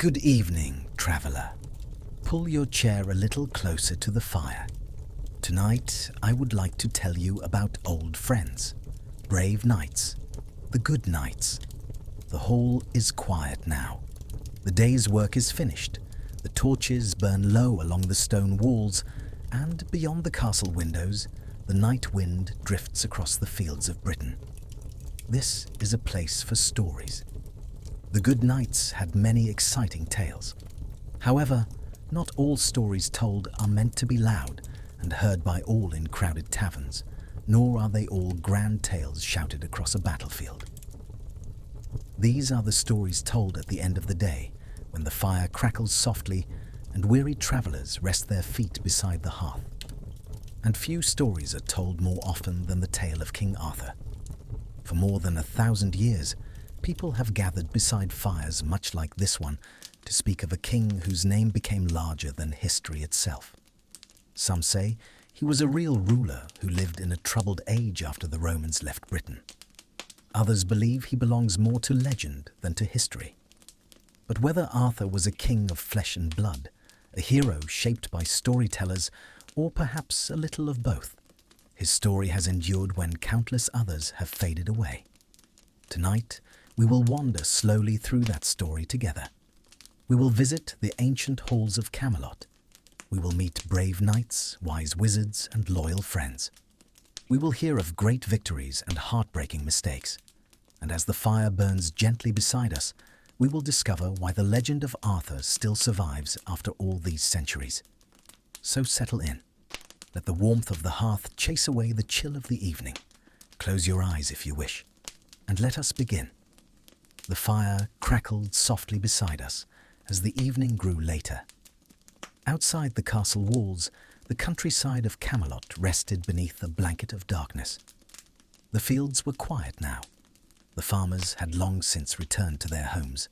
Good evening, traveler. Pull your chair a little closer to the fire. Tonight, I would like to tell you about old friends, brave knights, the good knights. The hall is quiet now. The day's work is finished. The torches burn low along the stone walls, and beyond the castle windows, the night wind drifts across the fields of Britain. This is a place for stories. The good knights had many exciting tales. However, not all stories told are meant to be loud and heard by all in crowded taverns, nor are they all grand tales shouted across a battlefield. These are the stories told at the end of the day, when the fire crackles softly and weary travelers rest their feet beside the hearth. And few stories are told more often than the tale of King Arthur. For more than 1,000 years, people have gathered beside fires much like this one to speak of a king whose name became larger than history itself. Some say he was a real ruler who lived in a troubled age after the Romans left Britain. Others believe he belongs more to legend than to history. But whether Arthur was a king of flesh and blood, a hero shaped by storytellers, or perhaps a little of both, his story has endured when countless others have faded away. Tonight, we will wander slowly through that story together. We will visit the ancient halls of Camelot. We will meet brave knights, wise wizards, and loyal friends. We will hear of great victories and heartbreaking mistakes. And as the fire burns gently beside us, we will discover why the legend of Arthur still survives after all these centuries. So settle in. Let the warmth of the hearth chase away the chill of the evening. Close your eyes if you wish, and let us begin. The fire crackled softly beside us as the evening grew later. Outside the castle walls, the countryside of Camelot rested beneath a blanket of darkness. The fields were quiet now. The farmers had long since returned to their homes.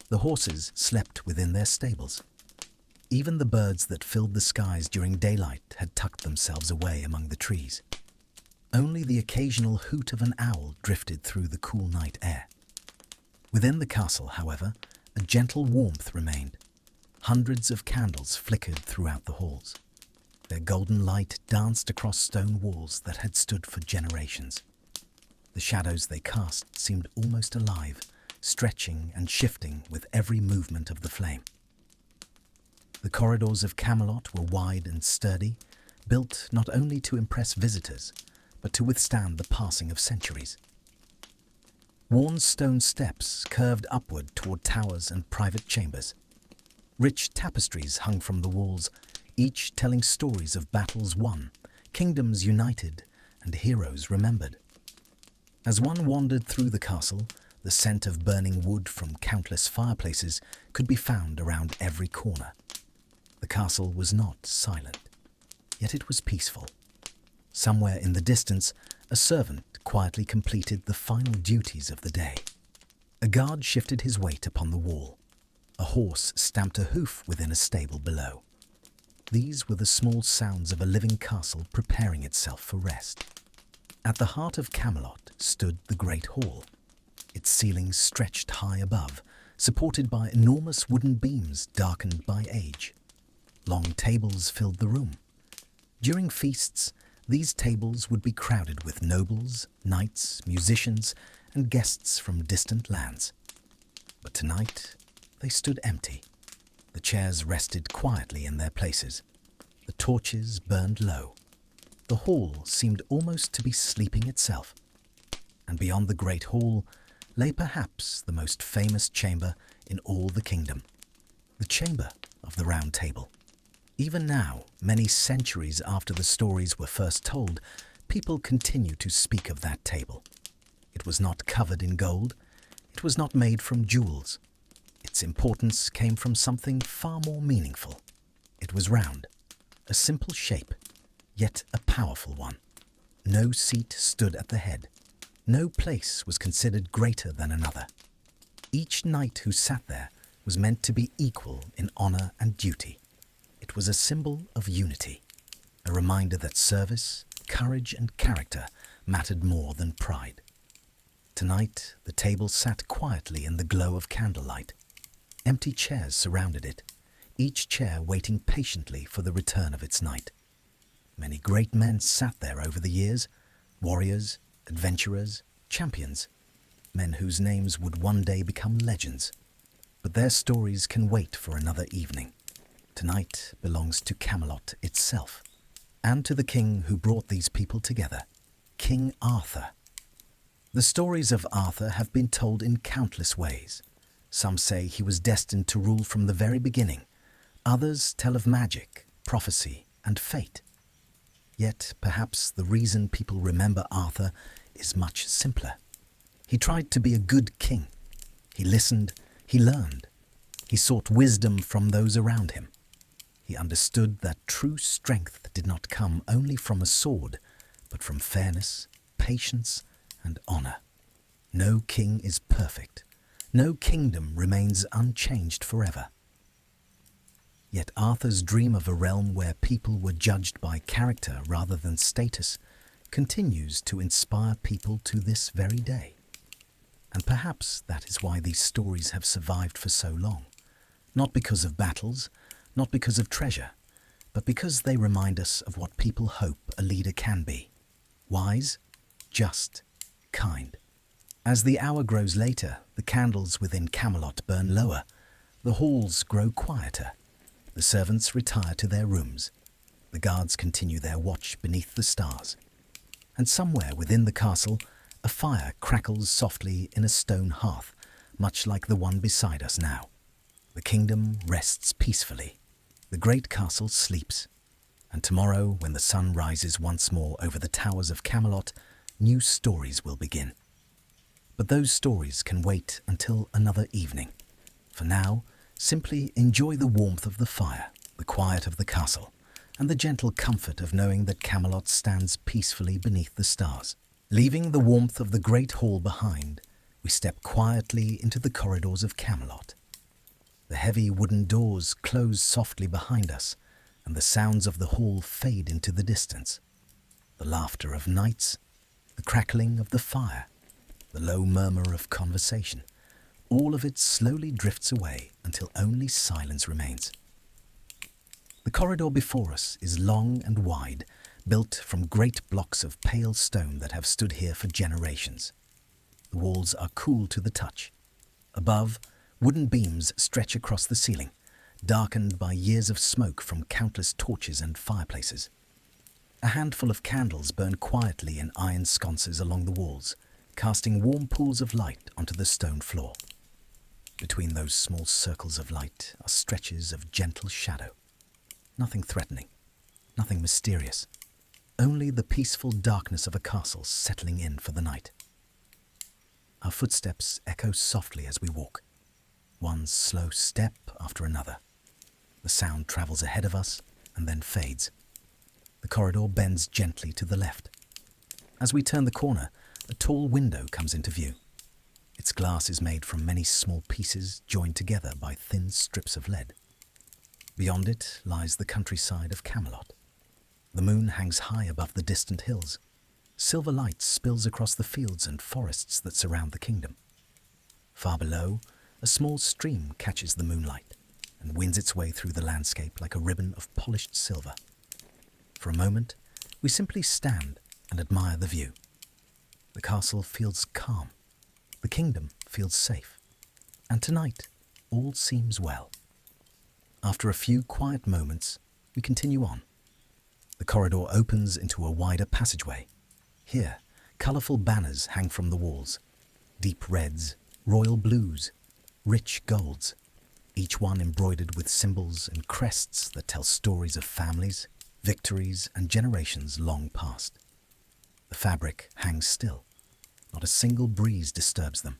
The horses slept within their stables. Even the birds that filled the skies during daylight had tucked themselves away among the trees. Only the occasional hoot of an owl drifted through the cool night air. Within the castle, however, a gentle warmth remained. Hundreds of candles flickered throughout the halls. Their golden light danced across stone walls that had stood for generations. The shadows they cast seemed almost alive, stretching and shifting with every movement of the flame. The corridors of Camelot were wide and sturdy, built not only to impress visitors, but to withstand the passing of centuries. Worn stone steps curved upward toward towers and private chambers. Rich tapestries hung from the walls, each telling stories of battles won, kingdoms united, and heroes remembered. As one wandered through the castle, the scent of burning wood from countless fireplaces could be found around every corner. The castle was not silent, yet it was peaceful. Somewhere in the distance, a servant quietly completed the final duties of the day. A guard shifted his weight upon the wall. A horse stamped a hoof within a stable below. These were the small sounds of a living castle preparing itself for rest. At the heart of Camelot stood the great hall. Its ceilings stretched high above, supported by enormous wooden beams darkened by age. Long tables filled the room. During feasts, these tables would be crowded with nobles, knights, musicians, and guests from distant lands. But tonight, they stood empty. The chairs rested quietly in their places. The torches burned low. The hall seemed almost to be sleeping itself. And beyond the great hall lay perhaps the most famous chamber in all the kingdom, the Chamber of the Round Table. Even now, many centuries after the stories were first told, people continue to speak of that table. It was not covered in gold. It was not made from jewels. Its importance came from something far more meaningful. It was round, a simple shape, yet a powerful one. No seat stood at the head. No place was considered greater than another. Each knight who sat there was meant to be equal in honor and duty. It was a symbol of unity, a reminder that service, courage, and character mattered more than pride. Tonight, the table sat quietly in the glow of candlelight. Empty chairs surrounded it, each chair waiting patiently for the return of its knight. Many great men sat there over the years, warriors, adventurers, champions, men whose names would one day become legends. But their stories can wait for another evening. Tonight belongs to Camelot itself, and to the king who brought these people together, King Arthur. The stories of Arthur have been told in countless ways. Some say he was destined to rule from the very beginning. Others tell of magic, prophecy, and fate. Yet perhaps the reason people remember Arthur is much simpler. He tried to be a good king. He listened, he learned. He sought wisdom from those around him. He understood that true strength did not come only from a sword, but from fairness, patience, and honor. No king is perfect. No kingdom remains unchanged forever. Yet Arthur's dream of a realm where people were judged by character rather than status continues to inspire people to this very day. And perhaps that is why these stories have survived for so long. Not because of battles, not because of treasure, but because they remind us of what people hope a leader can be. Wise, just, kind. As the hour grows later, the candles within Camelot burn lower. The halls grow quieter. The servants retire to their rooms. The guards continue their watch beneath the stars. And somewhere within the castle, a fire crackles softly in a stone hearth, much like the one beside us now. The kingdom rests peacefully. The great castle sleeps. And tomorrow, when the sun rises once more over the towers of Camelot, new stories will begin. But those stories can wait until another evening. For now, simply enjoy the warmth of the fire, the quiet of the castle, and the gentle comfort of knowing that Camelot stands peacefully beneath the stars. Leaving the warmth of the great hall behind, we step quietly into the corridors of Camelot. The heavy wooden doors close softly behind us, and the sounds of the hall fade into the distance. The laughter of knights, the crackling of the fire, the low murmur of conversation, all of it slowly drifts away until only silence remains. The corridor before us is long and wide, built from great blocks of pale stone that have stood here for generations. The walls are cool to the touch. Above, wooden beams stretch across the ceiling, darkened by years of smoke from countless torches and fireplaces. A handful of candles burn quietly in iron sconces along the walls, casting warm pools of light onto the stone floor. Between those small circles of light are stretches of gentle shadow. Nothing threatening, nothing mysterious, only the peaceful darkness of a castle settling in for the night. Our footsteps echo softly as we walk, one slow step after another. The sound travels ahead of us and then fades. The corridor bends gently to the left. As we turn the corner, a tall window comes into view. Its glass is made from many small pieces joined together by thin strips of lead. Beyond it lies the countryside of Camelot. The moon hangs high above the distant hills. Silver light spills across the fields and forests that surround the kingdom. Far below, a small stream catches the moonlight and winds its way through the landscape like a ribbon of polished silver. For a moment, we simply stand and admire the view. The castle feels calm. The kingdom feels safe. And tonight, all seems well. After a few quiet moments, we continue on. The corridor opens into a wider passageway. Here, colourful banners hang from the walls. Deep reds, royal blues, rich golds, each one embroidered with symbols and crests that tell stories of families, victories, and generations long past. The fabric hangs still. Not a single breeze disturbs them.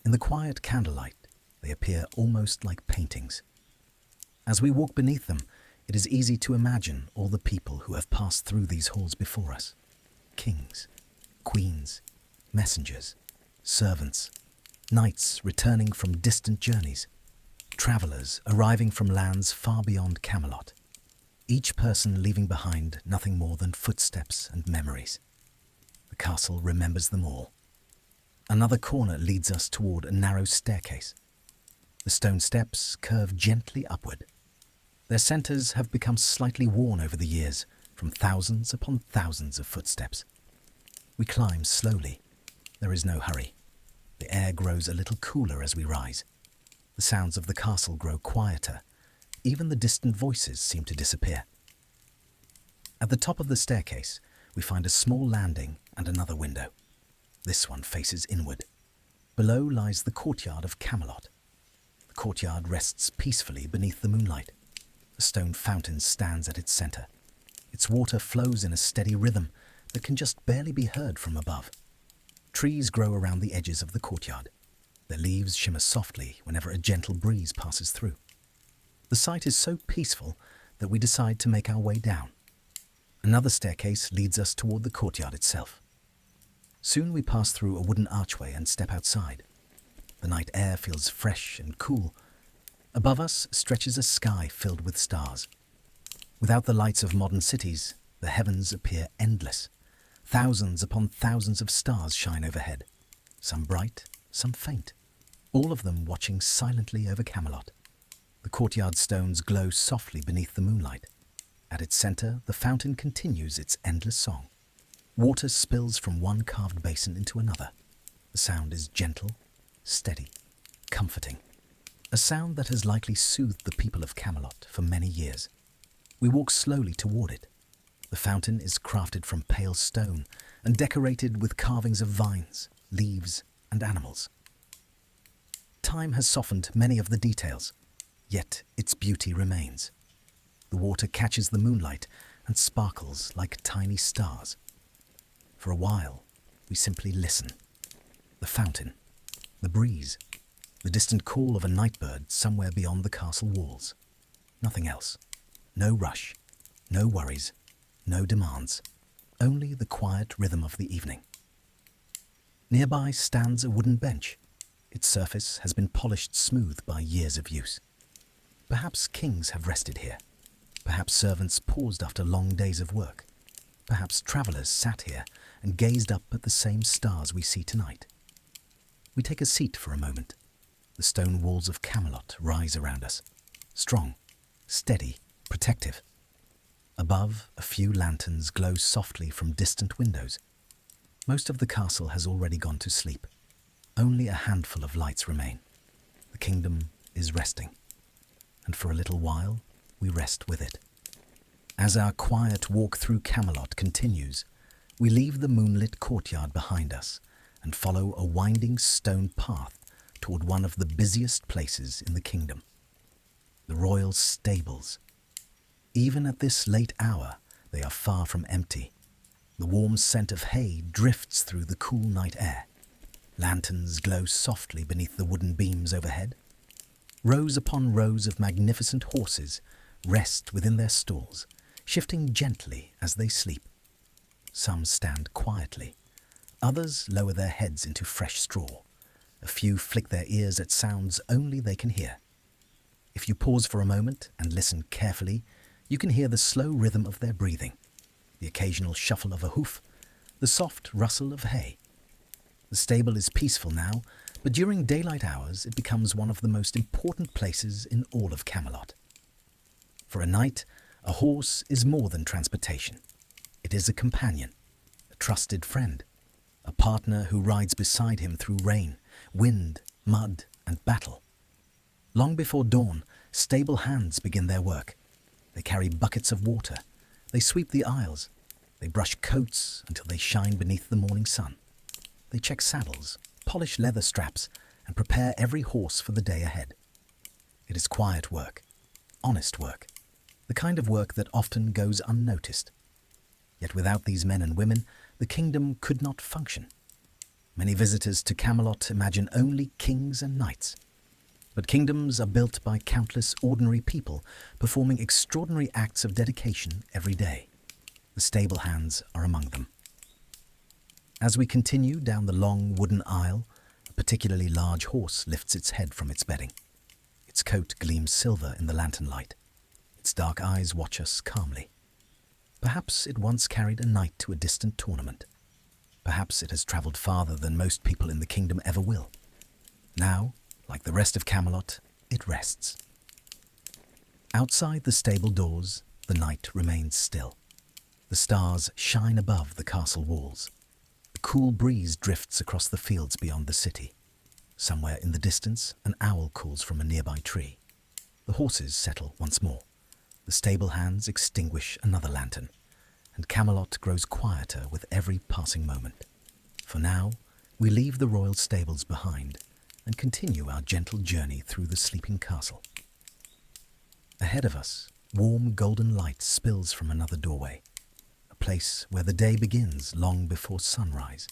In the quiet candlelight, they appear almost like paintings. As we walk beneath them, it is easy to imagine all the people who have passed through these halls before us. Kings, queens, messengers, servants, knights returning from distant journeys, travelers arriving from lands far beyond Camelot, each person leaving behind nothing more than footsteps and memories. The castle remembers them all. Another corner leads us toward a narrow staircase. The stone steps curve gently upward. Their centers have become slightly worn over the years from thousands upon thousands of footsteps. We climb slowly. There is no hurry. The air grows a little cooler as we rise. The sounds of the castle grow quieter. Even the distant voices seem to disappear. At the top of the staircase, we find a small landing and another window. This one faces inward. Below lies the courtyard of Camelot. The courtyard rests peacefully beneath the moonlight. A stone fountain stands at its center. Its water flows in a steady rhythm that can just barely be heard from above. Trees grow around the edges of the courtyard. Their leaves shimmer softly whenever a gentle breeze passes through. The sight is so peaceful that we decide to make our way down. Another staircase leads us toward the courtyard itself. Soon we pass through a wooden archway and step outside. The night air feels fresh and cool. Above us stretches a sky filled with stars. Without the lights of modern cities, the heavens appear endless. Thousands upon thousands of stars shine overhead, some bright, some faint, all of them watching silently over Camelot. The courtyard stones glow softly beneath the moonlight. At its center, the fountain continues its endless song. Water spills from one carved basin into another. The sound is gentle, steady, comforting. A sound that has likely soothed the people of Camelot for many years. We walk slowly toward it. The fountain is crafted from pale stone and decorated with carvings of vines, leaves, and animals. Time has softened many of the details, yet its beauty remains. The water catches the moonlight and sparkles like tiny stars. For a while, we simply listen. The fountain, the breeze, the distant call of a nightbird somewhere beyond the castle walls. Nothing else. No rush, no worries, no demands. Only the quiet rhythm of the evening. Nearby stands a wooden bench. Its surface has been polished smooth by years of use. Perhaps kings have rested here. Perhaps servants paused after long days of work. Perhaps travelers sat here and gazed up at the same stars we see tonight. We take a seat for a moment. The stone walls of Camelot rise around us, strong, steady, protective. Above, a few lanterns glow softly from distant windows. Most of the castle has already gone to sleep. Only a handful of lights remain. The kingdom is resting. And for a little while, we rest with it. As our quiet walk through Camelot continues, we leave the moonlit courtyard behind us and follow a winding stone path toward one of the busiest places in the kingdom, the royal stables. Even at this late hour, they are far from empty. The warm scent of hay drifts through the cool night air. Lanterns glow softly beneath the wooden beams overhead. Rows upon rows of magnificent horses rest within their stalls, shifting gently as they sleep. Some stand quietly. Others lower their heads into fresh straw. A few flick their ears at sounds only they can hear. If you pause for a moment and listen carefully, you can hear the slow rhythm of their breathing, the occasional shuffle of a hoof, the soft rustle of hay. The stable is peaceful now, but during daylight hours it becomes one of the most important places in all of Camelot. For a knight, a horse is more than transportation. It is a companion, a trusted friend, a partner who rides beside him through rain, wind, mud, and battle. Long before dawn, stable hands begin their work. They carry buckets of water. They sweep the aisles. They brush coats until they shine beneath the morning sun. They check saddles, polish leather straps, and prepare every horse for the day ahead. It is quiet work, honest work, the kind of work that often goes unnoticed. Yet without these men and women, the kingdom could not function. Many visitors to Camelot imagine only kings and knights. But kingdoms are built by countless ordinary people performing extraordinary acts of dedication every day. The stable hands are among them. As we continue down the long wooden aisle, a particularly large horse lifts its head from its bedding. Its coat gleams silver in the lantern light. Its dark eyes watch us calmly. Perhaps it once carried a knight to a distant tournament. Perhaps it has travelled farther than most people in the kingdom ever will. Now, like the rest of Camelot, it rests. Outside the stable doors, the night remains still. The stars shine above the castle walls. A cool breeze drifts across the fields beyond the city. Somewhere in the distance, an owl calls from a nearby tree. The horses settle once more. The stable hands extinguish another lantern, and Camelot grows quieter with every passing moment. For now, we leave the royal stables behind and continue our gentle journey through the sleeping castle. Ahead of us, warm golden light spills from another doorway, a place where the day begins long before sunrise,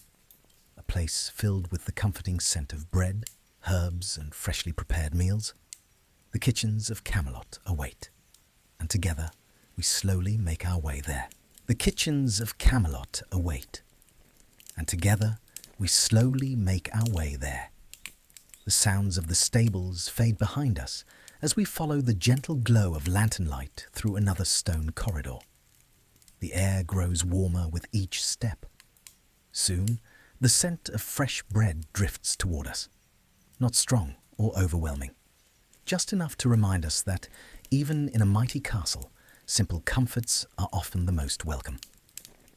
a place filled with the comforting scent of bread, herbs, and freshly prepared meals. The kitchens of Camelot await, and together we slowly make our way there. The kitchens of Camelot await, and together we slowly make our way there. The sounds of the stables fade behind us as we follow the gentle glow of lantern light through another stone corridor. The air grows warmer with each step. Soon, the scent of fresh bread drifts toward us, not strong or overwhelming, just enough to remind us that, even in a mighty castle, simple comforts are often the most welcome.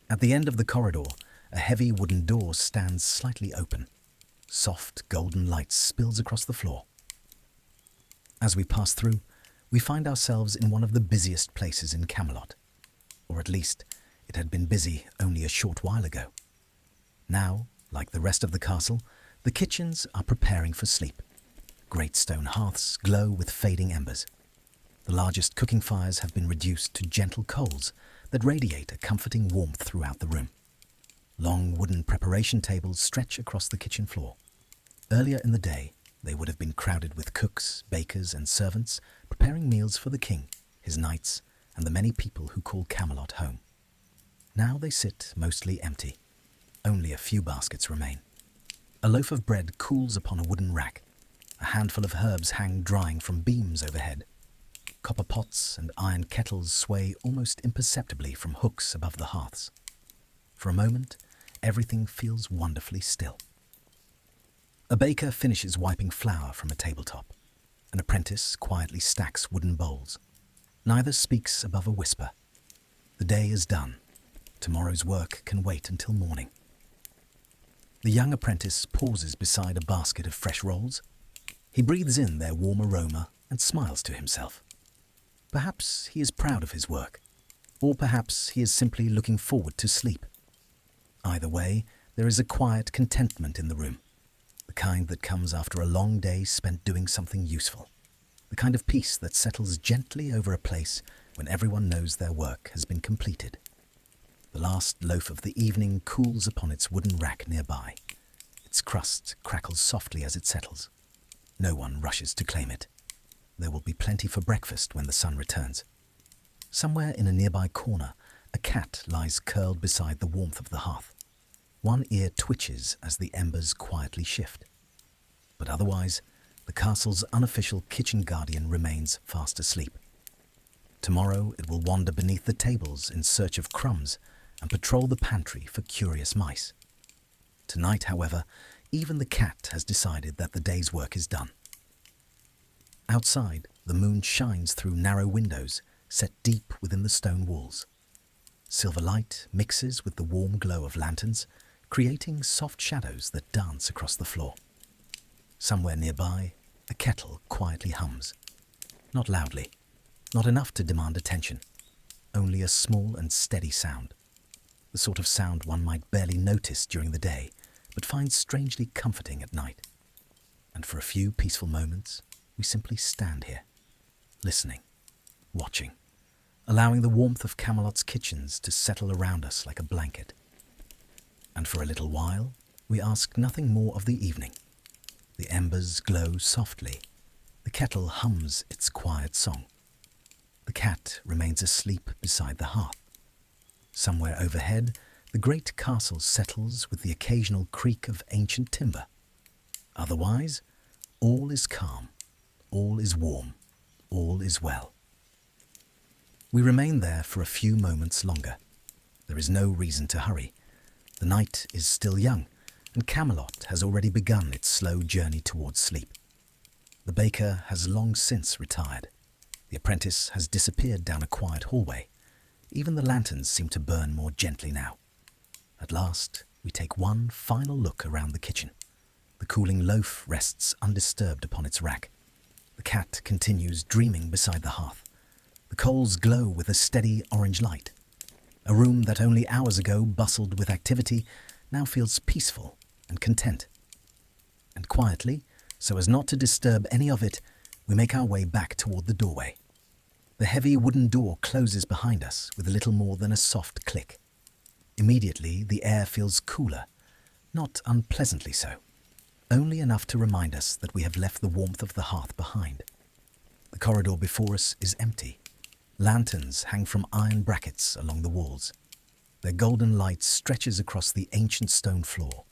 At the end of the corridor, a heavy wooden door stands slightly open. Soft golden light spills across the floor. As we pass through, we find ourselves in one of the busiest places in Camelot, or at least it had been busy only a short while ago. Now, like the rest of the castle, the kitchens are preparing for sleep. Great stone hearths glow with fading embers. The largest cooking fires have been reduced to gentle coals that radiate a comforting warmth throughout the room. Long wooden preparation tables stretch across the kitchen floor. Earlier in the day, they would have been crowded with cooks, bakers, and servants preparing meals for the king, his knights, and the many people who call Camelot home. Now they sit mostly empty. Only a few baskets remain. A loaf of bread cools upon a wooden rack. A handful of herbs hang drying from beams overhead. Copper pots and iron kettles sway almost imperceptibly from hooks above the hearths. For a moment, everything feels wonderfully still. A baker finishes wiping flour from a tabletop. An apprentice quietly stacks wooden bowls. Neither speaks above a whisper. The day is done. Tomorrow's work can wait until morning. The young apprentice pauses beside a basket of fresh rolls. He breathes in their warm aroma and smiles to himself. Perhaps he is proud of his work, or perhaps he is simply looking forward to sleep. Either way, there is a quiet contentment in the room, the kind that comes after a long day spent doing something useful, the kind of peace that settles gently over a place when everyone knows their work has been completed. The last loaf of the evening cools upon its wooden rack nearby. Its crust crackles softly as it settles. No one rushes to claim it. There will be plenty for breakfast when the sun returns. Somewhere in a nearby corner, a cat lies curled beside the warmth of the hearth. One ear twitches as the embers quietly shift. But otherwise, the castle's unofficial kitchen guardian remains fast asleep. Tomorrow it will wander beneath the tables in search of crumbs and patrol the pantry for curious mice. Tonight, however, even the cat has decided that the day's work is done. Outside, the moon shines through narrow windows set deep within the stone walls. Silver light mixes with the warm glow of lanterns, creating soft shadows that dance across the floor. Somewhere nearby, a kettle quietly hums. Not loudly, not enough to demand attention, only a small and steady sound. The sort of sound one might barely notice during the day, but finds strangely comforting at night. And for a few peaceful moments, we simply stand here, listening, watching, allowing the warmth of Camelot's kitchens to settle around us like a blanket. And for a little while, we ask nothing more of the evening. The embers glow softly. The kettle hums its quiet song. The cat remains asleep beside the hearth. Somewhere overhead, the great castle settles with the occasional creak of ancient timber. Otherwise, all is calm, all is warm, all is well. We remain there for a few moments longer. There is no reason to hurry. The night is still young, and Camelot has already begun its slow journey towards sleep. The baker has long since retired. The apprentice has disappeared down a quiet hallway. Even the lanterns seem to burn more gently now. At last, we take one final look around the kitchen. The cooling loaf rests undisturbed upon its rack. The cat continues dreaming beside the hearth. The coals glow with a steady orange light. A room that only hours ago bustled with activity now feels peaceful and content. And quietly, so as not to disturb any of it, we make our way back toward the doorway. The heavy wooden door closes behind us with a little more than a soft click. Immediately, the air feels cooler, not unpleasantly so, only enough to remind us that we have left the warmth of the hearth behind. The corridor before us is empty. Lanterns hang from iron brackets along the walls. Their golden light stretches across the ancient stone floor.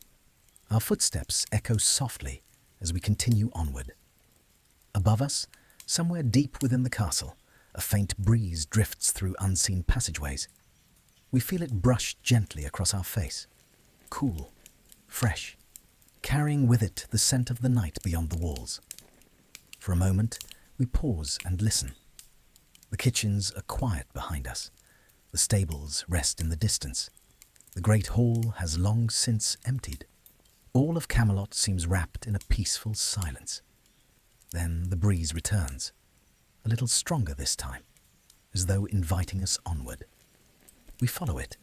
Our footsteps echo softly as we continue onward. Above us, somewhere deep within the castle, a faint breeze drifts through unseen passageways. We feel it brush gently across our face, cool, fresh, carrying with it the scent of the night beyond the walls. For a moment, we pause and listen. The kitchens are quiet behind us. The stables rest in the distance. The great hall has long since emptied. All of Camelot seems wrapped in a peaceful silence. Then the breeze returns, a little stronger this time, as though inviting us onward. We follow it,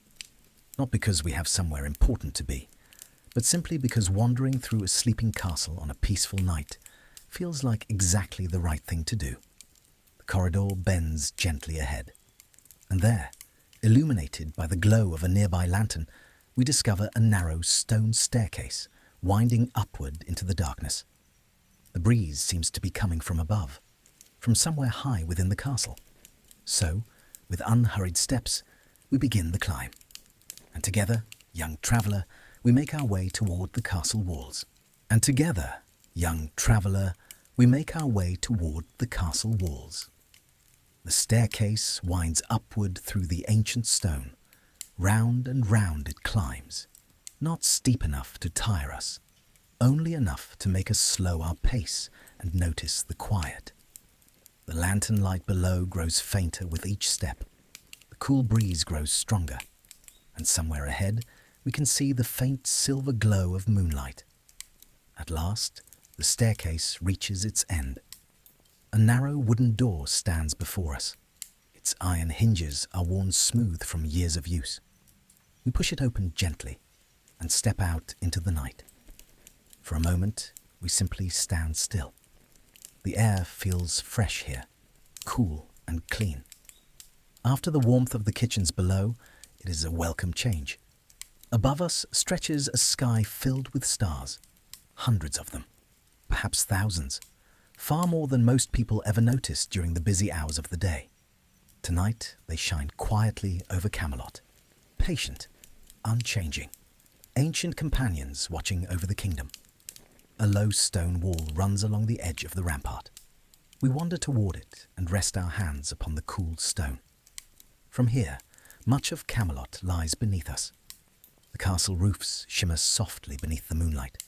not because we have somewhere important to be, but simply because wandering through a sleeping castle on a peaceful night feels like exactly the right thing to do. The corridor bends gently ahead, and there, illuminated by the glow of a nearby lantern, we discover a narrow stone staircase winding upward into the darkness. The breeze seems to be coming from above, from somewhere high within the castle. So, with unhurried steps, we begin the climb. And together, young traveller, we make our way toward the castle walls. And together, young traveller, we make our way toward the castle walls. The staircase winds upward through the ancient stone. Round and round it climbs, not steep enough to tire us, only enough to make us slow our pace and notice the quiet. The lantern light below grows fainter with each step. The cool breeze grows stronger, and somewhere ahead we can see the faint silver glow of moonlight. At last, the staircase reaches its end. A narrow wooden door stands before us. Its iron hinges are worn smooth from years of use. We push it open gently and step out into the night. For a moment, we simply stand still. The air feels fresh here, cool and clean. After the warmth of the kitchens below, it is a welcome change. Above us stretches a sky filled with stars, hundreds of them, perhaps thousands, far more than most people ever notice during the busy hours of the day. Tonight, they shine quietly over Camelot, patient, unchanging, ancient companions watching over the kingdom. A low stone wall runs along the edge of the rampart. We wander toward it and rest our hands upon the cool stone. From here, much of Camelot lies beneath us. The castle roofs shimmer softly beneath the moonlight.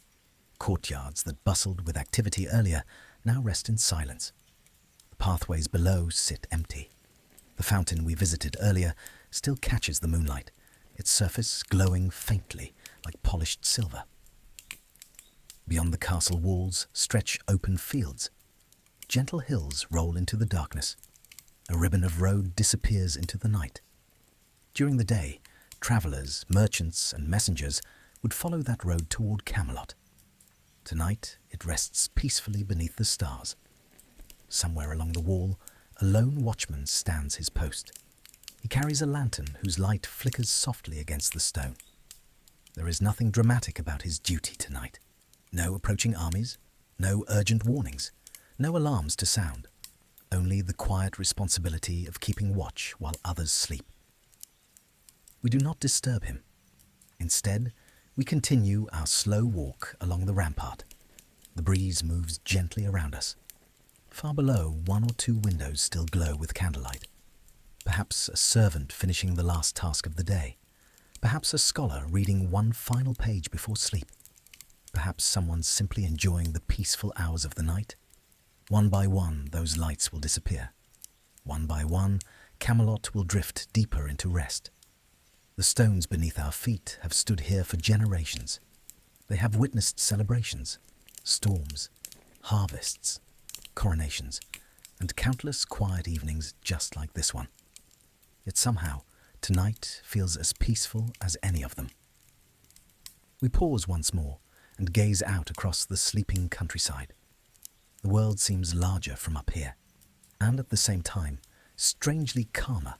Courtyards that bustled with activity earlier now rest in silence. The pathways below sit empty. The fountain we visited earlier still catches the moonlight, its surface glowing faintly like polished silver. Beyond the castle walls stretch open fields. Gentle hills roll into the darkness. A ribbon of road disappears into the night. During the day, travellers, merchants, and messengers would follow that road toward Camelot. Tonight, it rests peacefully beneath the stars. Somewhere along the wall, a lone watchman stands his post. He carries a lantern whose light flickers softly against the stone. There is nothing dramatic about his duty tonight. No approaching armies, no urgent warnings, no alarms to sound. Only the quiet responsibility of keeping watch while others sleep. We do not disturb him. Instead, we continue our slow walk along the rampart. The breeze moves gently around us. Far below, one or two windows still glow with candlelight. Perhaps a servant finishing the last task of the day. Perhaps a scholar reading one final page before sleep. Perhaps someone simply enjoying the peaceful hours of the night. One by one, those lights will disappear. One by one, Camelot will drift deeper into rest. The stones beneath our feet have stood here for generations. They have witnessed celebrations, storms, harvests, coronations, and countless quiet evenings just like this one. Yet somehow, tonight feels as peaceful as any of them. We pause once more and gaze out across the sleeping countryside. The world seems larger from up here, and at the same time, strangely calmer,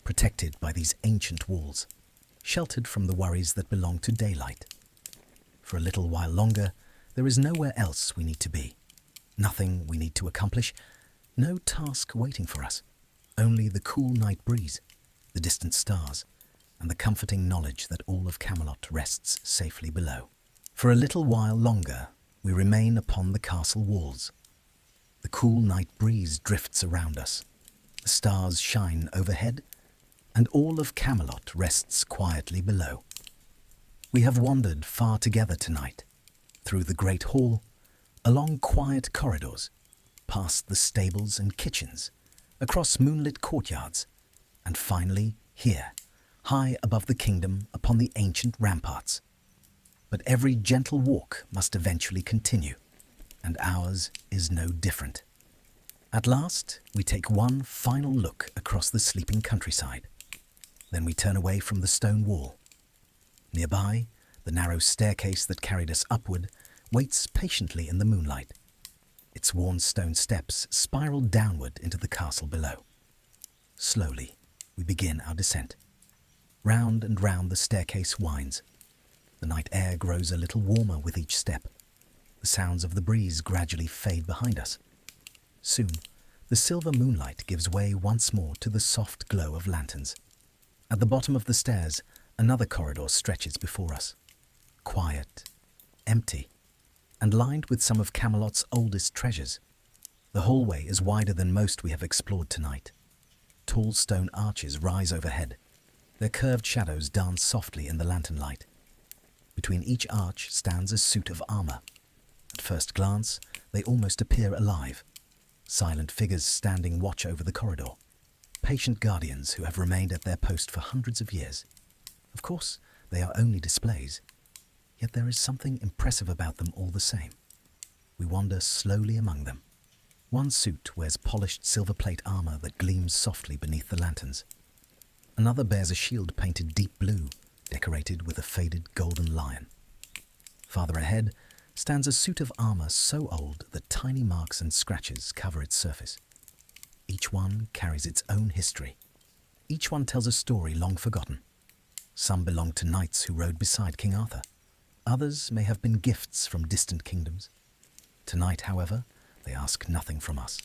protected by these ancient walls, sheltered from the worries that belong to daylight. For a little while longer, there is nowhere else we need to be, nothing we need to accomplish, no task waiting for us, only the cool night breeze, the distant stars, and the comforting knowledge that all of Camelot rests safely below. For a little while longer, we remain upon the castle walls. The cool night breeze drifts around us, the stars shine overhead, and all of Camelot rests quietly below. We have wandered far together tonight, through the great hall, along quiet corridors, past the stables and kitchens, across moonlit courtyards, and finally here, high above the kingdom upon the ancient ramparts. But every gentle walk must eventually continue, and ours is no different. At last, we take one final look across the sleeping countryside. Then we turn away from the stone wall. Nearby, the narrow staircase that carried us upward waits patiently in the moonlight. Its worn stone steps spiral downward into the castle below. Slowly, we begin our descent. Round and round the staircase winds. The night air grows a little warmer with each step. The sounds of the breeze gradually fade behind us. Soon, the silver moonlight gives way once more to the soft glow of lanterns. At the bottom of the stairs, another corridor stretches before us. Quiet, empty, and lined with some of Camelot's oldest treasures. The hallway is wider than most we have explored tonight. Tall stone arches rise overhead. Their curved shadows dance softly in the lantern light. Between each arch stands a suit of armor. At first glance, they almost appear alive. Silent figures standing watch over the corridor. Patient guardians who have remained at their post for hundreds of years. Of course, they are only displays. Yet there is something impressive about them all the same. We wander slowly among them. One suit wears polished silver plate armor that gleams softly beneath the lanterns. Another bears a shield painted deep blue, decorated with a faded golden lion. Farther ahead stands a suit of armor so old that tiny marks and scratches cover its surface. Each one carries its own history. Each one tells a story long forgotten. Some belong to knights who rode beside King Arthur. Others may have been gifts from distant kingdoms. Tonight, however, they ask nothing from us.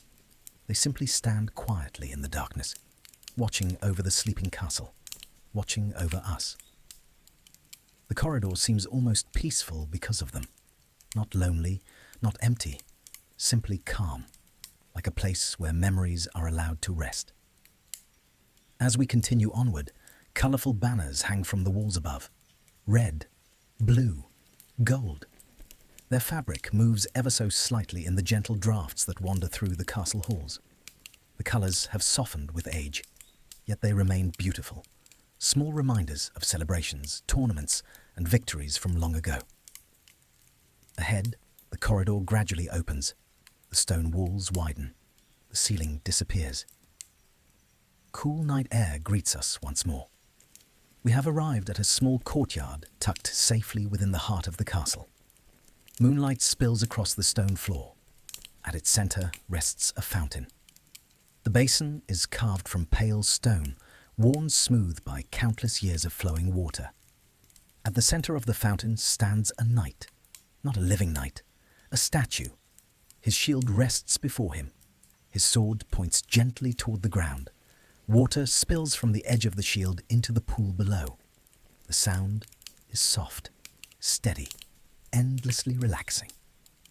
They simply stand quietly in the darkness, watching over the sleeping castle, watching over us. The corridor seems almost peaceful because of them. Not lonely, not empty, simply calm, like a place where memories are allowed to rest. As we continue onward, colourful banners hang from the walls above. Red, blue, gold. Their fabric moves ever so slightly in the gentle drafts that wander through the castle halls. The colours have softened with age, yet they remain beautiful, small reminders of celebrations, tournaments, and victories from long ago. Ahead, the corridor gradually opens. The stone walls widen. The ceiling disappears. Cool night air greets us once more. We have arrived at a small courtyard tucked safely within the heart of the castle. Moonlight spills across the stone floor. At its center rests a fountain. The basin is carved from pale stone, worn smooth by countless years of flowing water. At the center of the fountain stands a knight. Not a living knight, a statue. His shield rests before him. His sword points gently toward the ground. Water spills from the edge of the shield into the pool below. The sound is soft, steady, endlessly relaxing.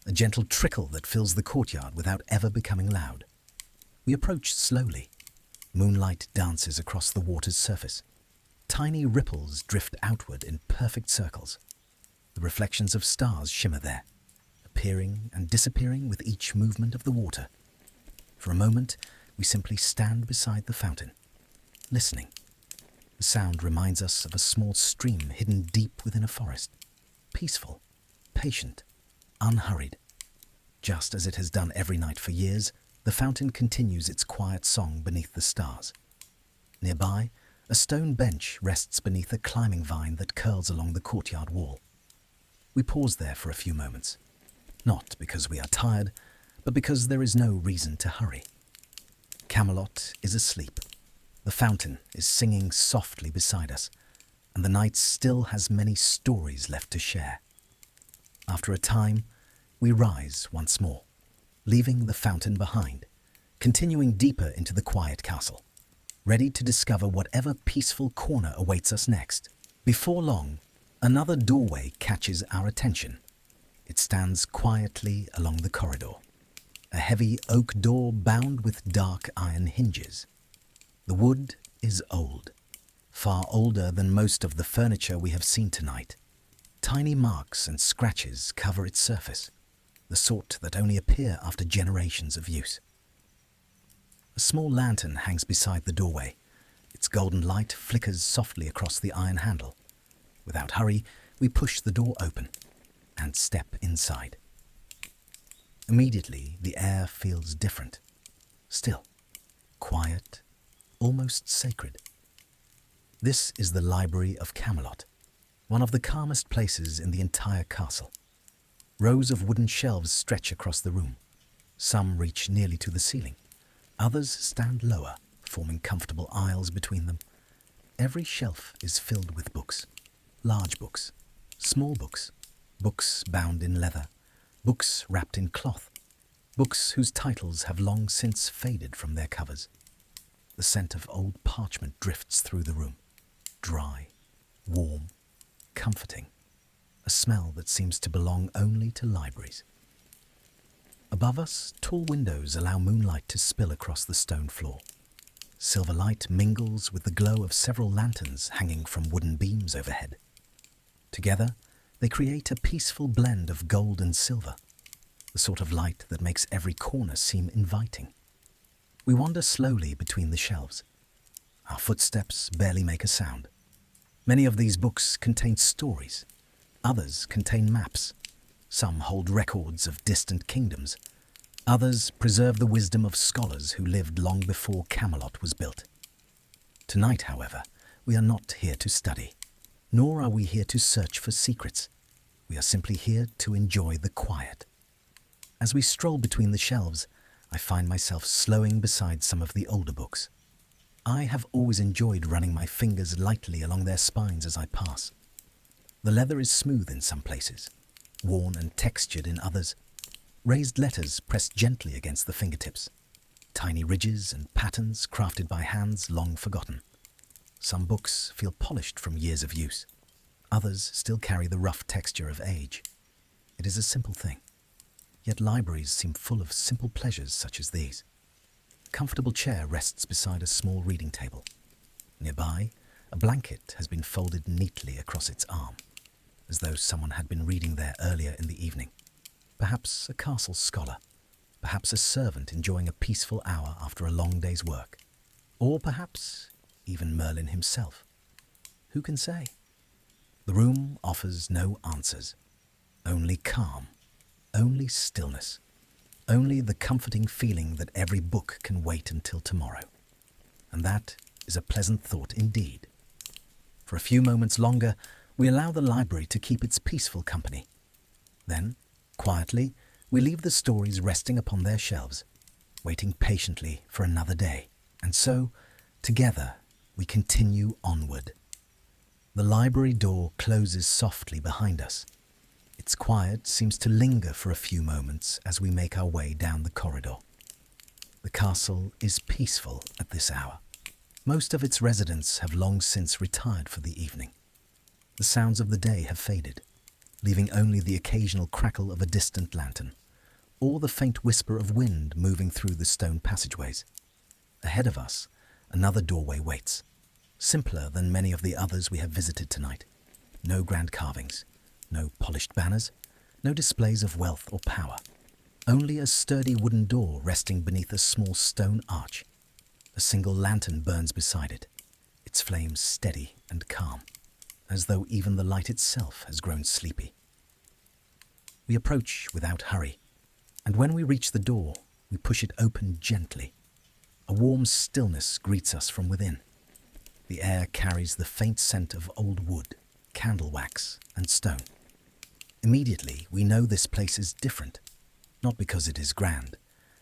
A gentle trickle that fills the courtyard without ever becoming loud. We approach slowly. Moonlight dances across the water's surface. Tiny ripples drift outward in perfect circles. The reflections of stars shimmer there, a appearing and disappearing with each movement of the water. For a moment, we simply stand beside the fountain, listening. The sound reminds us of a small stream hidden deep within a forest, peaceful, patient, unhurried. Just as it has done every night for years, the fountain continues its quiet song beneath the stars. Nearby, a stone bench rests beneath a climbing vine that curls along the courtyard wall. We pause there for a few moments, not because we are tired, but because there is no reason to hurry. Camelot is asleep. The fountain is singing softly beside us, and the night still has many stories left to share. After a time, we rise once more, leaving the fountain behind, continuing deeper into the quiet castle, ready to discover whatever peaceful corner awaits us next. Before long, another doorway catches our attention. It stands quietly along the corridor, a heavy oak door bound with dark iron hinges. The wood is old, far older than most of the furniture we have seen tonight. Tiny marks and scratches cover its surface, the sort that only appear after generations of use. A small lantern hangs beside the doorway. Its golden light flickers softly across the iron handle. Without hurry, we push the door open and step inside. Immediately, the air feels different, still, quiet, almost sacred. This is the library of Camelot, one of the calmest places in the entire castle. Rows of wooden shelves stretch across the room. Some reach nearly to the ceiling. Others stand lower, forming comfortable aisles between them. Every shelf is filled with books. Large books, small books, books bound in leather, books wrapped in cloth, books whose titles have long since faded from their covers. The scent of old parchment drifts through the room, dry, warm, comforting, a smell that seems to belong only to libraries. Above us, tall windows allow moonlight to spill across the stone floor. Silver light mingles with the glow of several lanterns hanging from wooden beams overhead. Together, they create a peaceful blend of gold and silver, the sort of light that makes every corner seem inviting. We wander slowly between the shelves. Our footsteps barely make a sound. Many of these books contain stories. Others contain maps. Some hold records of distant kingdoms. Others preserve the wisdom of scholars who lived long before Camelot was built. Tonight, however, we are not here to study, nor are we here to search for secrets. We are simply here to enjoy the quiet. As we stroll between the shelves, I find myself slowing beside some of the older books. I have always enjoyed running my fingers lightly along their spines as I pass. The leather is smooth in some places, worn and textured in others. Raised letters pressed gently against the fingertips. Tiny ridges and patterns crafted by hands long forgotten. Some books feel polished from years of use. Others still carry the rough texture of age. It is a simple thing. Yet libraries seem full of simple pleasures such as these. A comfortable chair rests beside a small reading table. Nearby, a blanket has been folded neatly across its arm, as though someone had been reading there earlier in the evening. Perhaps a castle scholar, perhaps a servant enjoying a peaceful hour after a long day's work, or perhaps even Merlin himself. Who can say? The room offers no answers, only calm, only stillness, only the comforting feeling that every book can wait until tomorrow. And that is a pleasant thought indeed. For a few moments longer, we allow the library to keep its peaceful company. Then, quietly, we leave the stories resting upon their shelves, waiting patiently for another day. And so, together, we continue onward. The library door closes softly behind us. Its quiet seems to linger for a few moments as we make our way down the corridor. The castle is peaceful at this hour. Most of its residents have long since retired for the evening. The sounds of the day have faded, leaving only the occasional crackle of a distant lantern, or the faint whisper of wind moving through the stone passageways. Ahead of us, another doorway waits, simpler than many of the others we have visited tonight. No grand carvings, no polished banners, No displays of wealth or power. Only a sturdy wooden door resting beneath a small stone arch. A single lantern burns beside it, its flames steady and calm, as though even the light itself has grown sleepy. We approach without hurry, and when we reach the door, we push it open gently. A warm stillness greets us from within. The air carries the faint scent of old wood, candle wax, and stone. Immediately, we know this place is different, not because it is grand,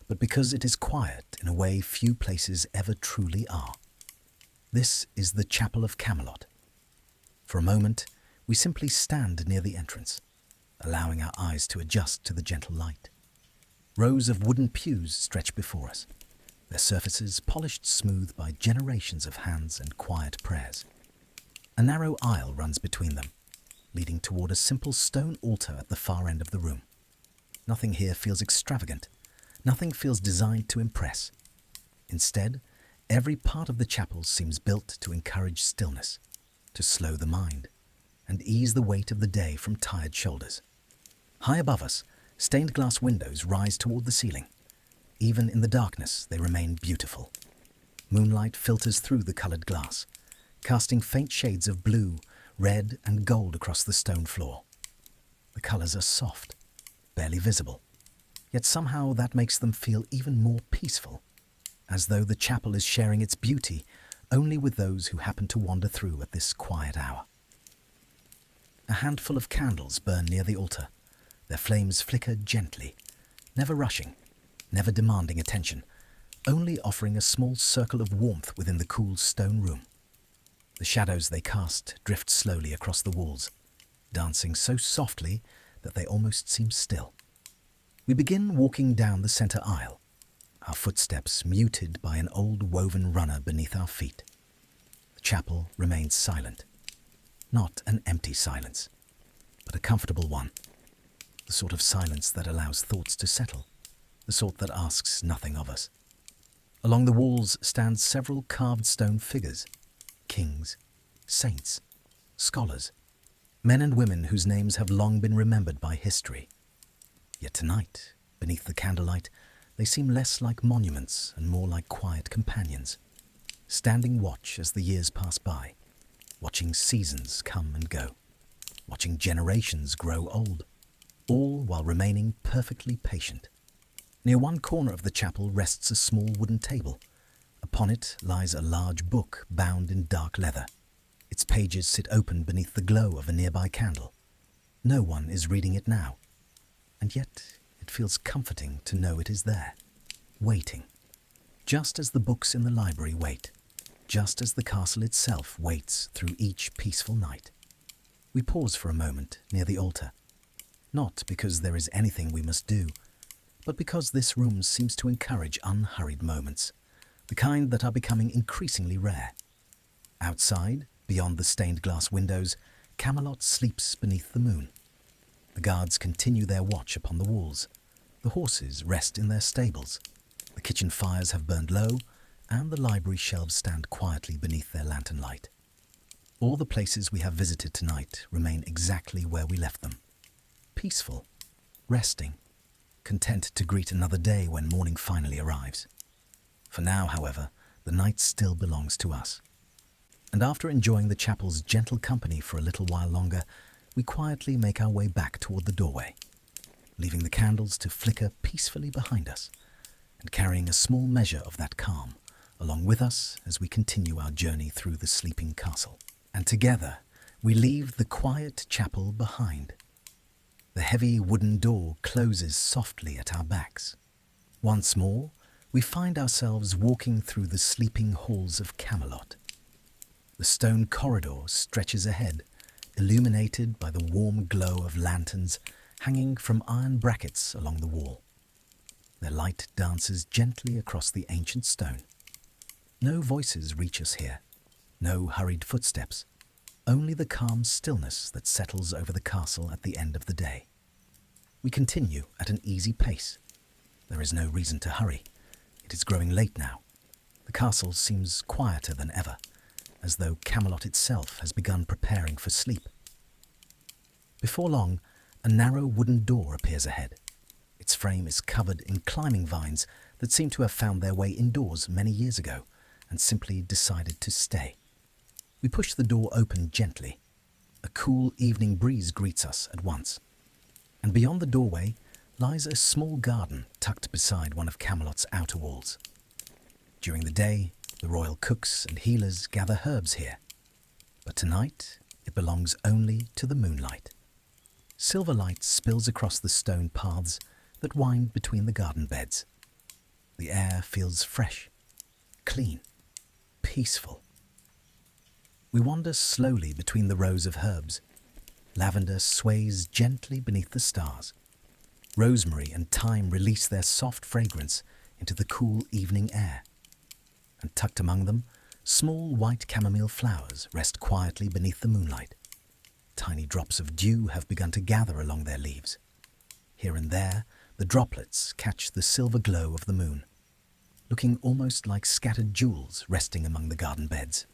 but because it is quiet in a way few places ever truly are. This is the Chapel of Camelot. For a moment, we simply stand near the entrance, allowing our eyes to adjust to the gentle light. Rows of wooden pews stretch before us, their surfaces polished smooth by generations of hands and quiet prayers. A narrow aisle runs between them, leading toward a simple stone altar at the far end of the room. Nothing here feels extravagant. Nothing feels designed to impress. Instead, every part of the chapel seems built to encourage stillness, to slow the mind, and ease the weight of the day from tired shoulders. High above us, stained glass windows rise toward the ceiling. Even in the darkness, they remain beautiful. Moonlight filters through the colored glass, casting faint shades of blue, red, and gold across the stone floor. The colors are soft, barely visible, yet somehow that makes them feel even more peaceful, as though the chapel is sharing its beauty only with those who happen to wander through at this quiet hour. A handful of candles burn near the altar. Their flames flicker gently, never rushing, never demanding attention, only offering a small circle of warmth within the cool stone room. The shadows they cast drift slowly across the walls, dancing so softly that they almost seem still. We begin walking down the center aisle, our footsteps muted by an old woven runner beneath our feet. The chapel remains silent, not an empty silence, but a comfortable one, the sort of silence that allows thoughts to settle, the sort that asks nothing of us. Along the walls stand several carved stone figures, kings, saints, scholars, men and women whose names have long been remembered by history. Yet tonight, beneath the candlelight, they seem less like monuments and more like quiet companions, standing watch as the years pass by, watching seasons come and go, watching generations grow old, all while remaining perfectly patient. Near one corner of the chapel rests a small wooden table. Upon it lies a large book bound in dark leather. Its pages sit open beneath the glow of a nearby candle. No one is reading it now, and yet it feels comforting to know it is there, waiting, just as the books in the library wait, just as the castle itself waits through each peaceful night. We pause for a moment near the altar, not because there is anything we must do, but because this room seems to encourage unhurried moments, the kind that are becoming increasingly rare. Outside, beyond the stained glass windows, Camelot sleeps beneath the moon. The guards continue their watch upon the walls. The horses rest in their stables. The kitchen fires have burned low, and the library shelves stand quietly beneath their lantern light. All the places we have visited tonight remain exactly where we left them. Peaceful, resting, content to greet another day when morning finally arrives. For now, however, the night still belongs to us. And after enjoying the chapel's gentle company for a little while longer, we quietly make our way back toward the doorway, leaving the candles to flicker peacefully behind us, and carrying a small measure of that calm along with us as we continue our journey through the sleeping castle. And together, we leave the quiet chapel behind. The heavy wooden door closes softly at our backs. Once more, we find ourselves walking through the sleeping halls of Camelot. The stone corridor stretches ahead, illuminated by the warm glow of lanterns hanging from iron brackets along the wall. Their light dances gently across the ancient stone. No voices reach us here, no hurried footsteps, only the calm stillness that settles over the castle at the end of the day. We continue at an easy pace. There is no reason to hurry. It is growing late now. The castle seems quieter than ever, as though Camelot itself has begun preparing for sleep. Before long, A narrow wooden door appears ahead. Its frame is covered in climbing vines that seem to have found their way indoors many years ago and simply decided to stay. We push the door open gently. A cool evening breeze greets us at once. And beyond the doorway lies a small garden tucked beside one of Camelot's outer walls. During the day, the royal cooks and healers gather herbs here. But tonight, it belongs only to the moonlight. Silver light spills across the stone paths that wind between the garden beds. The air feels fresh, clean, peaceful. We wander slowly between the rows of herbs. Lavender sways gently beneath the stars. Rosemary and thyme release their soft fragrance into the cool evening air. And tucked among them, small white chamomile flowers rest quietly beneath the moonlight. Tiny drops of dew have begun to gather along their leaves. Here and there, the droplets catch the silver glow of the moon, looking almost like scattered jewels resting among the garden beds.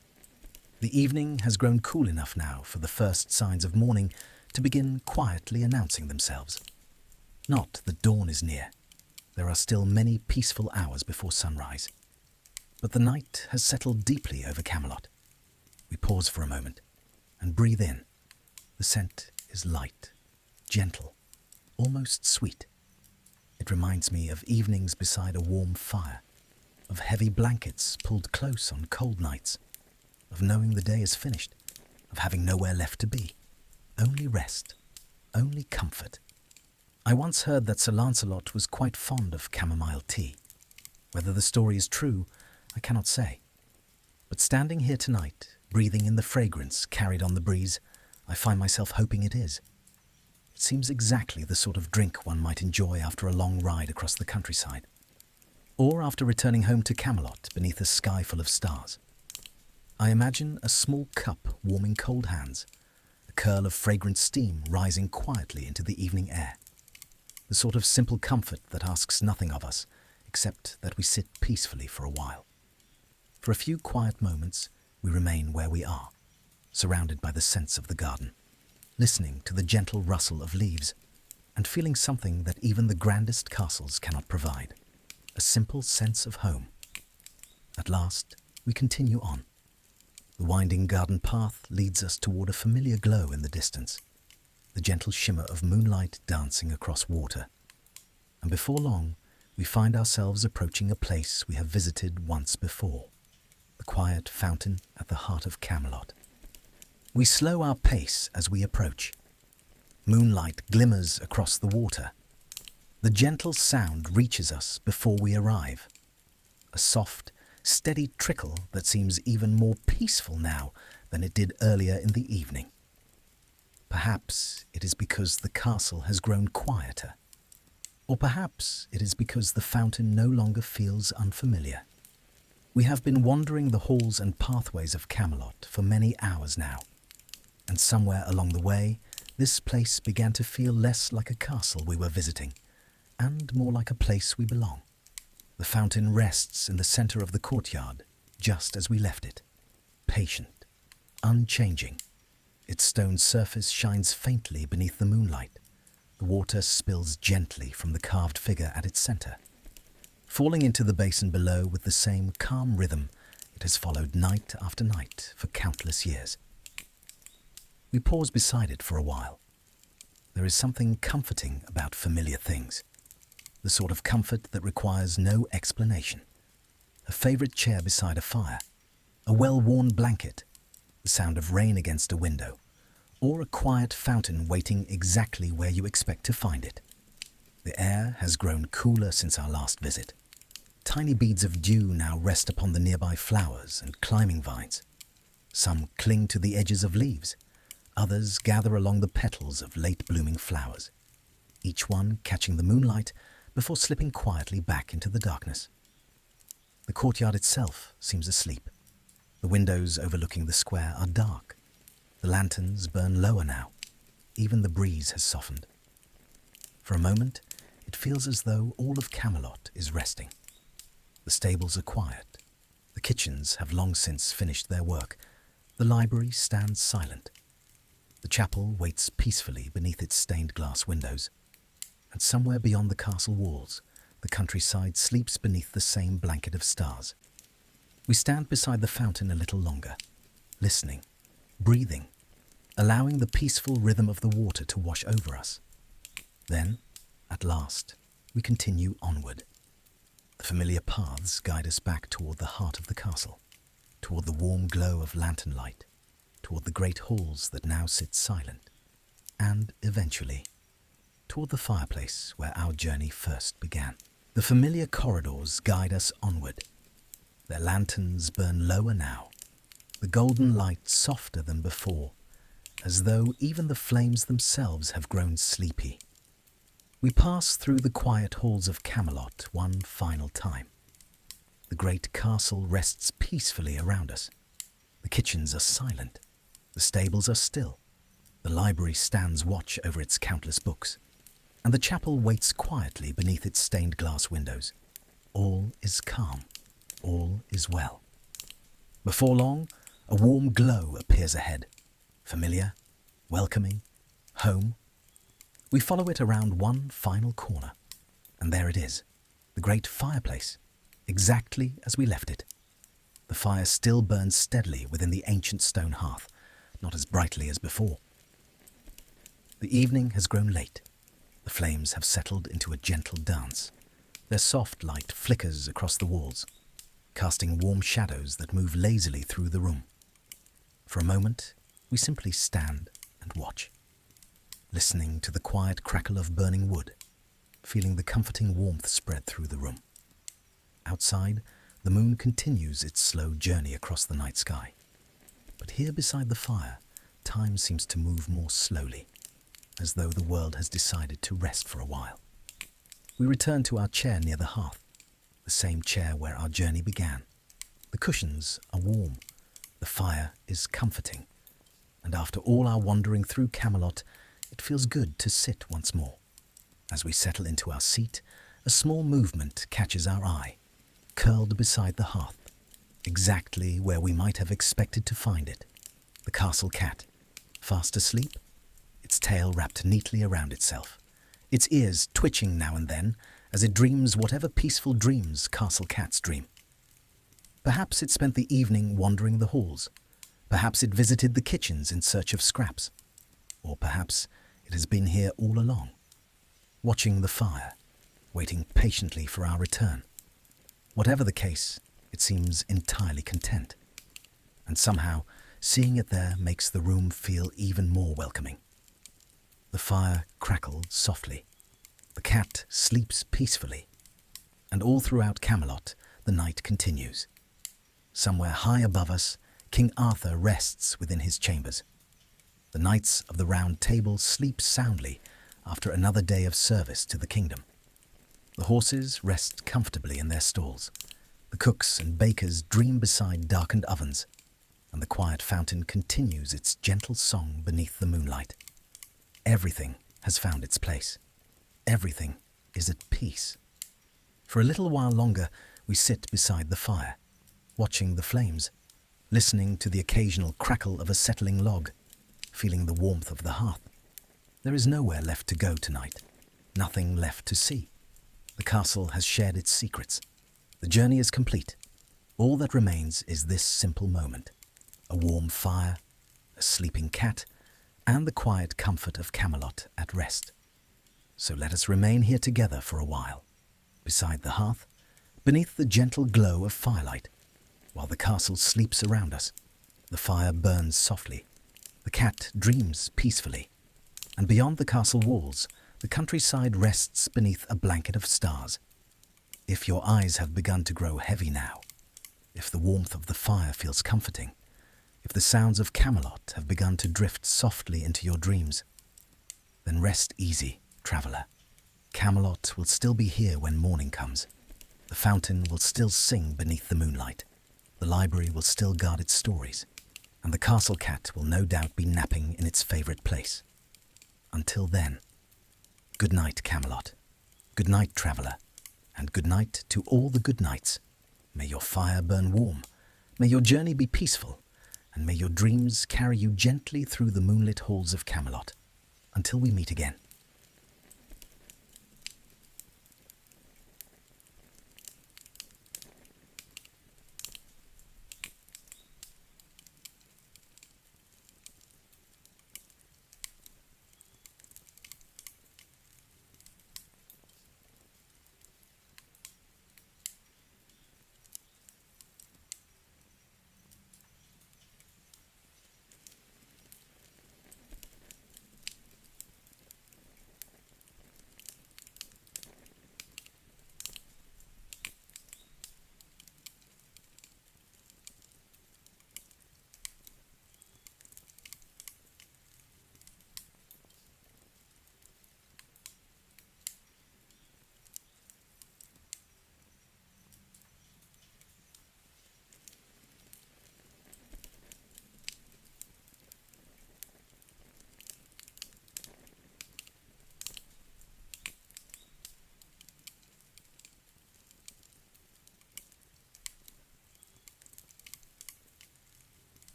The evening has grown cool enough now for the first signs of morning to begin quietly announcing themselves. Not that dawn is near. There are still many peaceful hours before sunrise. But the night has settled deeply over Camelot. We pause for a moment and breathe in. The scent is light, gentle, almost sweet. It reminds me of evenings beside a warm fire, of heavy blankets pulled close on cold nights, of knowing the day is finished, of having nowhere left to be, only rest, only comfort. I once heard that Sir Lancelot was quite fond of chamomile tea. Whether the story is true, I cannot say. But standing here tonight, breathing in the fragrance carried on the breeze, I find myself hoping it is. It seems exactly the sort of drink one might enjoy after a long ride across the countryside, or after returning home to Camelot beneath a sky full of stars. I imagine a small cup warming cold hands, a curl of fragrant steam rising quietly into the evening air. The sort of simple comfort that asks nothing of us, except that we sit peacefully for a while. For a few quiet moments, we remain where we are, surrounded by the scents of the garden, listening to the gentle rustle of leaves, and feeling something that even the grandest castles cannot provide, a simple sense of home. At last, we continue on. The winding garden path leads us toward a familiar glow in the distance, the gentle shimmer of moonlight dancing across water. And before long, we find ourselves approaching a place we have visited once before, the quiet fountain at the heart of Camelot. We slow our pace as we approach. Moonlight glimmers across the water. The gentle sound reaches us before we arrive. A soft, steady trickle that seems even more peaceful now than it did earlier in the evening. Perhaps it is because the castle has grown quieter. Or perhaps it is because the fountain no longer feels unfamiliar. We have been wandering the halls and pathways of Camelot for many hours now, and somewhere along the way, this place began to feel less like a castle we were visiting, and more like a place we belong. The fountain rests in the center of the courtyard, just as we left it, patient, unchanging. Its stone surface shines faintly beneath the moonlight. The water spills gently from the carved figure at its center, falling into the basin below with the same calm rhythm it has followed night after night for countless years. We pause beside it for a while. There is something comforting about familiar things, the sort of comfort that requires no explanation. A favorite chair beside a fire, a well-worn blanket, the sound of rain against a window, or a quiet fountain waiting exactly where you expect to find it. The air has grown cooler since our last visit. Tiny beads of dew now rest upon the nearby flowers and climbing vines. Some cling to the edges of leaves. Others gather along the petals of late-blooming flowers, each one catching the moonlight before slipping quietly back into the darkness. The courtyard itself seems asleep. The windows overlooking the square are dark. The lanterns burn lower now. Even the breeze has softened. For a moment, it feels as though all of Camelot is resting. The stables are quiet. The kitchens have long since finished their work. The library stands silent. The chapel waits peacefully beneath its stained glass windows, and somewhere beyond the castle walls, the countryside sleeps beneath the same blanket of stars. We stand beside the fountain a little longer, listening, breathing, allowing the peaceful rhythm of the water to wash over us. Then, at last, we continue onward. The familiar paths guide us back toward the heart of the castle, toward the warm glow of lantern light, toward the great halls that now sit silent, and, eventually, toward the fireplace where our journey first began. The familiar corridors guide us onward. Their lanterns burn lower now, the golden light softer than before, as though even the flames themselves have grown sleepy. We pass through the quiet halls of Camelot one final time. The great castle rests peacefully around us. The kitchens are silent. The stables are still. The library stands watch over its countless books. And the chapel waits quietly beneath its stained glass windows. All is calm. All is well. Before long, a warm glow appears ahead. Familiar, welcoming, home. We follow it around one final corner, and there it is, the great fireplace, exactly as we left it. The fire still burns steadily within the ancient stone hearth, not as brightly as before. The evening has grown late. The flames have settled into a gentle dance. Their soft light flickers across the walls, casting warm shadows that move lazily through the room. For a moment, we simply stand and watch, listening to the quiet crackle of burning wood, feeling the comforting warmth spread through the room. Outside, the moon continues its slow journey across the night sky. But here beside the fire, time seems to move more slowly, as though the world has decided to rest for a while. We return to our chair near the hearth, the same chair where our journey began. The cushions are warm, the fire is comforting, and after all our wandering through Camelot, it feels good to sit once more. As we settle into our seat, a small movement catches our eye, curled beside the hearth, exactly where we might have expected to find it. The castle cat, fast asleep, its tail wrapped neatly around itself, its ears twitching now and then as it dreams whatever peaceful dreams castle cats dream. Perhaps it spent the evening wandering the halls. Perhaps it visited the kitchens in search of scraps. Or perhaps it has been here all along, watching the fire, waiting patiently for our return. Whatever the case, it seems entirely content. And somehow, seeing it there makes the room feel even more welcoming. The fire crackled softly. The cat sleeps peacefully. And all throughout Camelot, the night continues. Somewhere high above us, King Arthur rests within his chambers. The knights of the Round Table sleep soundly after another day of service to the kingdom. The horses rest comfortably in their stalls. The cooks and bakers dream beside darkened ovens, and the quiet fountain continues its gentle song beneath the moonlight. Everything has found its place. Everything is at peace. For a little while longer, we sit beside the fire, watching the flames, listening to the occasional crackle of a settling log, feeling the warmth of the hearth. There is nowhere left to go tonight, nothing left to see. The castle has shared its secrets. The journey is complete. All that remains is this simple moment: a warm fire, a sleeping cat, and the quiet comfort of Camelot at rest. So let us remain here together for a while, beside the hearth, beneath the gentle glow of firelight, while the castle sleeps around us. The fire burns softly, the cat dreams peacefully, and beyond the castle walls, the countryside rests beneath a blanket of stars. If your eyes have begun to grow heavy now, if the warmth of the fire feels comforting, if the sounds of Camelot have begun to drift softly into your dreams, then rest easy, traveller. Camelot will still be here when morning comes. The fountain will still sing beneath the moonlight. The library will still guard its stories, and the castle cat will no doubt be napping in its favourite place. Until then, good night, Camelot. Good night, traveller, and good night to all the good knights. May your fire burn warm. May your journey be peaceful. and may your dreams carry you gently through the moonlit halls of Camelot. Until we meet again.